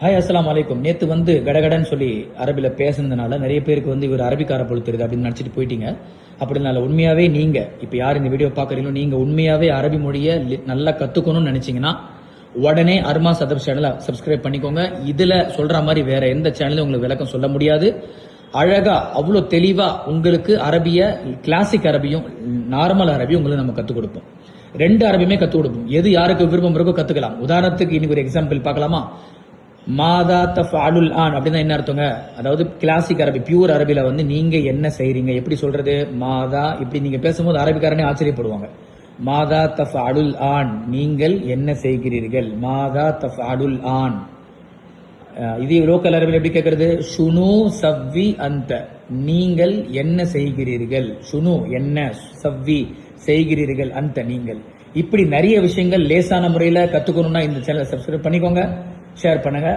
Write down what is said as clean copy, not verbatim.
Hi அஸ்ஸலாமு அலைக்கும். நேத்து கடகடன்னு சொல்லி அரபில பேசுனதுனால நிறைய பேருக்கு இவர் அரபிக்கார போல தெரியுது அப்படின்னு நினைச்சிட்டு போயிட்டீங்க. அப்படினால உண்மையாவே நீங்க இப்ப யார் இந்த வீடியோ பாக்குறீங்களோ நீங்க உண்மையாவே அரபி மொழியை நல்லா கத்துக்கணும்னு நினைச்சீங்கன்னா உடனே அர்மாஸ் அதப் சேனலை சப்ஸ்கிரைப் பண்ணிக்கோங்க. இதுல சொல்ற மாதிரி வேற எந்த சேனலும் உங்களுக்கு விளக்கம் சொல்ல முடியாது. அழகா அவ்வளவு தெளிவா உங்களுக்கு அரபிய கிளாசிக் அரபியும் நார்மல் அரபியும் உங்களுக்கு நம்ம கத்துக் கொடுப்போம். ரெண்டு அரபியுமே கத்துக் கொடுப்போம். எது யாருக்கு விருப்பம் இருக்கோ கத்துக்கலாம். உதாரணத்துக்கு இன்னைக்கு ஒரு எக்ஸாம்பிள் பார்க்கலாமா? மாதா தஃஅலுல் ஆன் அப்படின்னா என்ன அர்த்தங்க? அதாவது கிளாசிக் அரபி பியூர் அரபில நீங்க என்ன செய்றீங்க, எப்படி சொல்றது? மாதா இப்படி நீங்க பேசும்போது அரபிக்காரனே ஆச்சரியப்படுவாங்க. மாதா தஃஅலுல் ஆன், நீங்கள் என்ன செய்கிறீர்கள்? மாதா தஃஅலுல் ஆன். இது லோக்கல் அரபில் எப்படி கேட்கறது? ஷுனு சவ்வி அந்த, நீங்கள் என்ன செய்கிறீர்கள்? ஷுனு என்ன, சவ்வி செய்கிறீர்கள், அந்த நீங்கள். இப்படி நிறைய விஷயங்கள் லேசான முறையில கத்துக்கணும்னா இந்த சேனலை சப்ஸ்கிரைப் பண்ணிக்கோங்க, ஷேர் பண்ணுங்க.